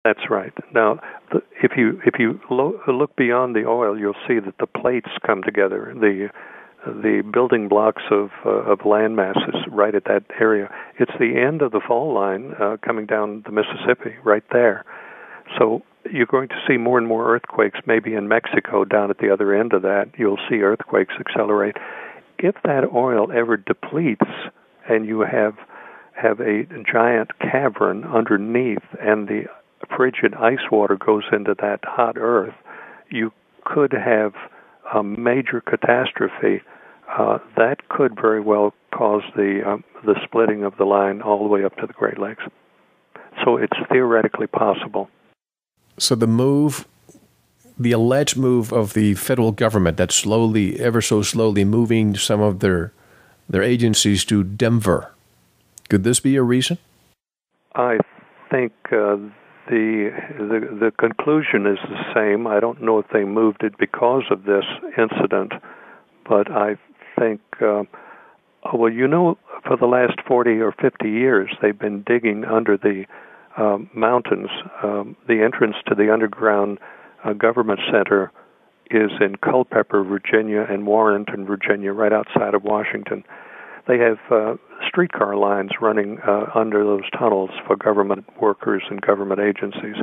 That's right. Now, if you look beyond the oil, you'll see that the plates come together. The building blocks of land masses right at that area. It's the end of the fall line coming down the Mississippi right there. So you're going to see more and more earthquakes. Maybe in Mexico, down at the other end of that, you'll see earthquakes accelerate. If that oil ever depletes and you have a giant cavern underneath and the frigid ice water goes into that hot earth, you could have a major catastrophe. That could very well cause the splitting of the line all the way up to the Great Lakes. So it's theoretically possible. So the alleged move of the federal government that's slowly, ever so slowly moving some of their agencies to Denver, could this be a reason? I think the conclusion is the same. I don't know if they moved it because of this incident, but I think, for the last 40 or 50 years, they've been digging under the mountains. The entrance to the underground government center is in Culpeper, Virginia, and Warrenton, Virginia, right outside of Washington. They have streetcar lines running under those tunnels for government workers and government agencies.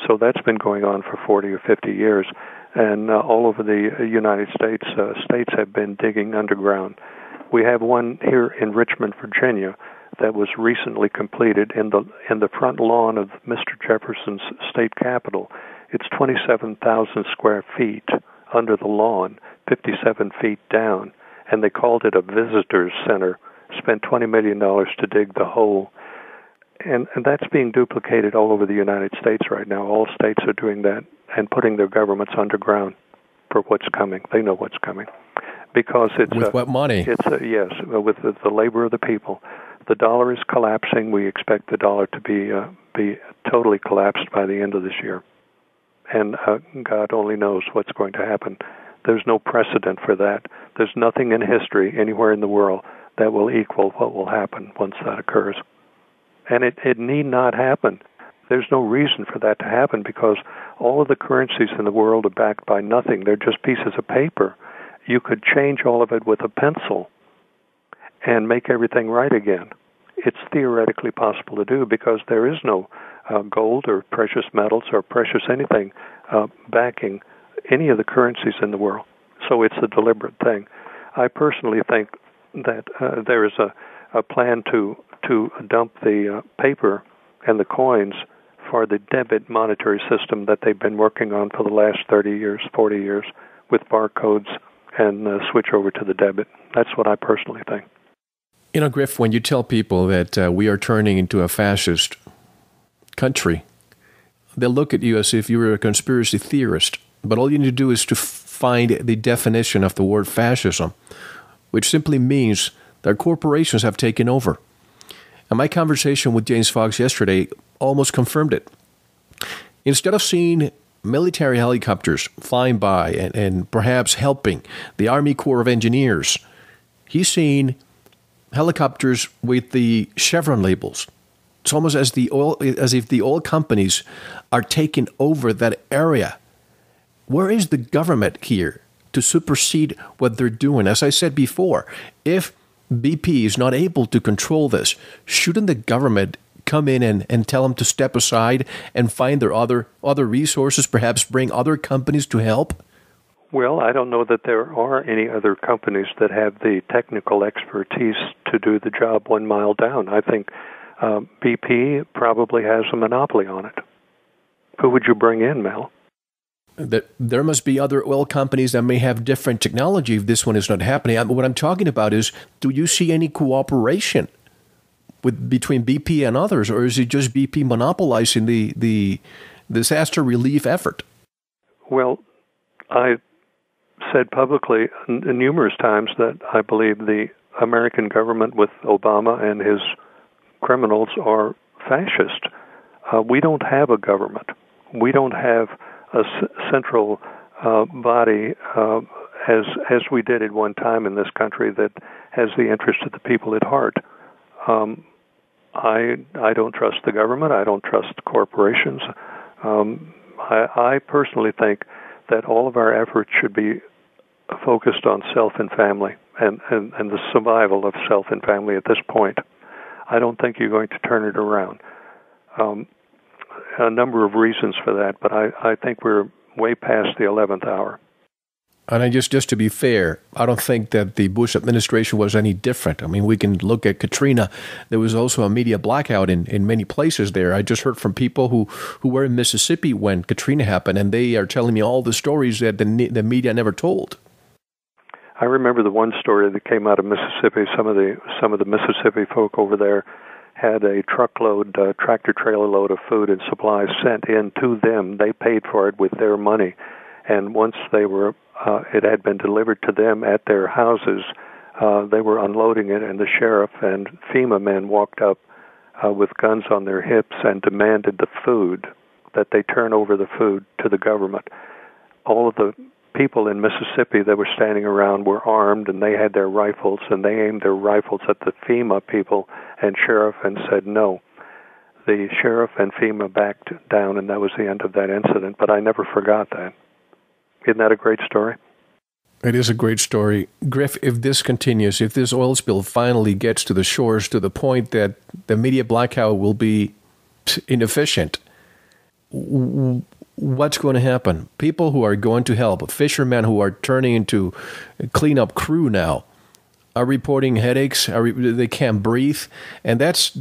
So that's been going on for 40 or 50 years. And all over the United States, states have been digging underground. We have one here in Richmond, Virginia, that was recently completed in the front lawn of Mr. Jefferson's state capitol. It's 27,000 square feet under the lawn, 57 feet down, and they called it a visitor's center. Spent $20 million to dig the hole. And that's being duplicated all over the United States right now. All states are doing that and putting their governments underground for what's coming. They know what's coming. Because it's... With what money? Yes, with the labor of the people. The dollar is collapsing. We expect the dollar to be totally collapsed by the end of this year. And God only knows what's going to happen. There's no precedent for that. There's nothing in history anywhere in the world that will equal what will happen once that occurs. And it need not happen. There's no reason for that to happen because all of the currencies in the world are backed by nothing. They're just pieces of paper. You could change all of it with a pencil and make everything right again. It's theoretically possible to do because there is no gold or precious metals or precious anything backing any of the currencies in the world. So it's a deliberate thing. I personally think that there is a plan to dump the paper and the coins for the debit monetary system that they've been working on for the last 30 years, 40 years, with barcodes and switch over to the debit. That's what I personally think. You know, Griff, when you tell people that we are turning into a fascist country, they'll look at you as if you were a conspiracy theorist. But all you need to do is to find the definition of the word fascism, which simply means that corporations have taken over. And my conversation with James Fox yesterday almost confirmed it. Instead of seeing military helicopters flying by and perhaps helping the Army Corps of Engineers, he's seen helicopters with the Chevron labels. It's almost as if the oil companies are taking over that area. Where is the government here to supersede what they're doing? As I said before, if BP is not able to control this, shouldn't the government come in and tell them to step aside and find their other resources, perhaps bring other companies to help? Well, I don't know that there are any other companies that have the technical expertise to do the job 1 mile down. I think BP probably has a monopoly on it. Who would you bring in, Mel? There must be other oil companies that may have different technology if this one is not happening. What I'm talking about is, do you see any cooperation between BP and others, or is it just BP monopolizing the disaster relief effort? Well, I said publicly numerous times that I believe the American government with Obama and his criminals are fascist. We don't have a government. We don't have a central body as we did at one time in this country that has the interest of the people at heart. I don't trust the government. I don't trust corporations. I personally think that all of our efforts should be focused on self and family and the survival of self and family at this point. I don't think you're going to turn it around. A number of reasons for that, but I think we're way past the 11th hour. And just to be fair, I don't think that the Bush administration was any different. I mean, we can look at Katrina. There was also a media blackout in many places there. I just heard from people who were in Mississippi when Katrina happened, and they are telling me all the stories that the media never told. I remember the one story that came out of Mississippi. Some of the Mississippi folk over there had a truckload, tractor-trailer load of food and supplies sent in to them. They paid for it with their money. And once it had been delivered to them at their houses, they were unloading it, and the sheriff and FEMA men walked up with guns on their hips and demanded the food, that they turn over the food to the government. All of the people in Mississippi that were standing around were armed, and they had their rifles, and they aimed their rifles at the FEMA people and sheriff and said no. The sheriff and FEMA backed down, and that was the end of that incident, but I never forgot that. Isn't that a great story? It is a great story. Griff, if this continues, if this oil spill finally gets to the shores to the point that the media blackout will be inefficient, what's going to happen? People who are going to help, fishermen who are turning into cleanup crew now, are reporting headaches, they can't breathe, and that's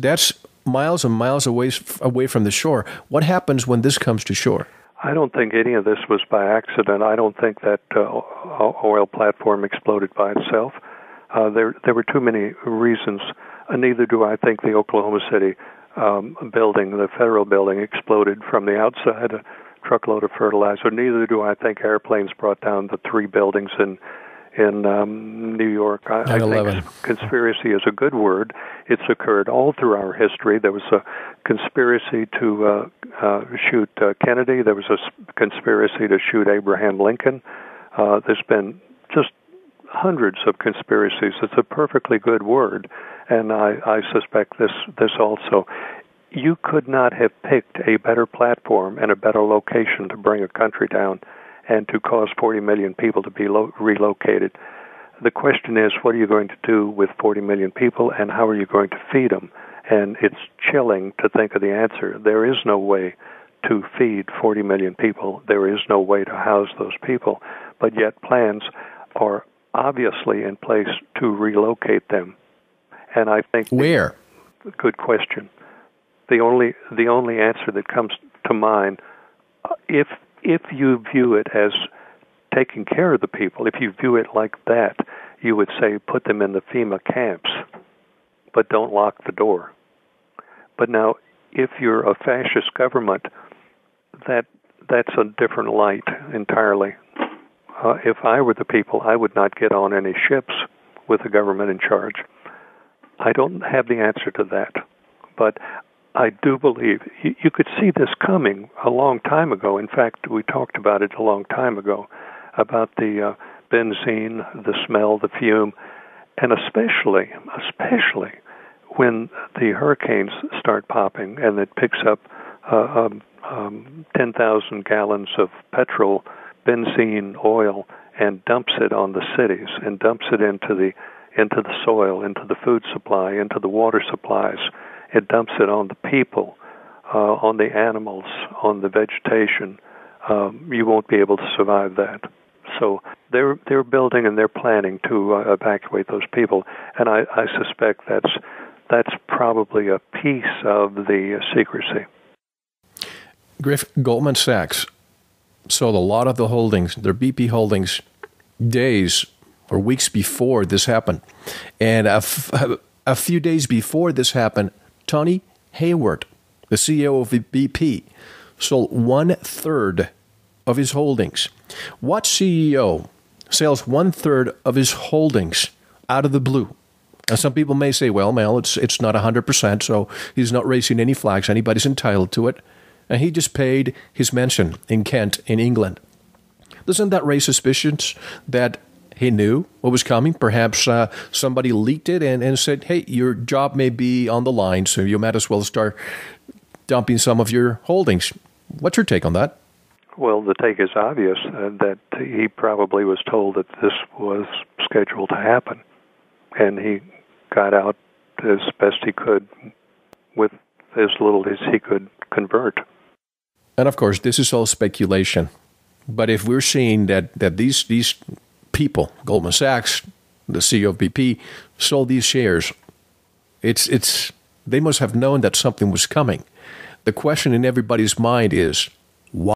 miles and miles away from the shore. What happens when this comes to shore? I don't think any of this was by accident. I don't think that oil platform exploded by itself. There were too many reasons. Neither do I think the Oklahoma City building, the federal building, exploded from the outside, a truckload of fertilizer. Neither do I think airplanes brought down the 3 buildings in New York. I think conspiracy is a good word. It's occurred all through our history. There was a conspiracy to shoot Kennedy. There was a conspiracy to shoot Abraham Lincoln. There's been just hundreds of conspiracies. It's a perfectly good word, and I suspect this also. You could not have picked a better platform and a better location to bring a country down and to cause 40 million people to be relocated. The question is, what are you going to do with 40 million people, and how are you going to feed them? And it's chilling to think of the answer. There is no way to feed 40 million people. There is no way to house those people. But yet plans are obviously in place to relocate them. And I think... Where? Good question. The only answer that comes to mind, if you view it as taking care of the people, if you view it like that, you would say put them in the FEMA camps, but don't lock the door. But now, if you're a fascist government, that's a different light entirely. If I were the people, I would not get on any ships with the government in charge. I don't have the answer to that, but I do believe you could see this coming a long time ago. In fact, we talked about it a long time ago, about the benzene, the smell, the fume, and especially when the hurricanes start popping and it picks up 10,000 gallons of petrol, benzene, oil, and dumps it on the cities and dumps it into the soil, into the food supply, into the water supplies. It dumps it on the people, on the animals, on the vegetation. You won't be able to survive that. So they're building and they're planning to evacuate those people, and I suspect that's probably a piece of the secrecy. Griff, Goldman Sachs sold a lot of the holdings, their BP holdings, days or weeks before this happened, and a few days before this happened, Tony Hayward, the CEO of BP, sold 1/3 of his holdings. What CEO sells 1/3 of his holdings out of the blue? Now, some people may say, well, Mel, it's not 100%, so he's not raising any flags. Anybody's entitled to it. And he just paid his pension in Kent, in England. Doesn't that raise suspicions that he knew what was coming? Perhaps somebody leaked it and said, hey, your job may be on the line, so you might as well start dumping some of your holdings. What's your take on that? Well, the take is obvious, that he probably was told that this was scheduled to happen, and he got out as best he could with as little as he could convert. And of course, this is all speculation. But if we're seeing that these people, Goldman Sachs, the CEO of BP, sold these shares, they must have known that something was coming. The question in everybody's mind is, why?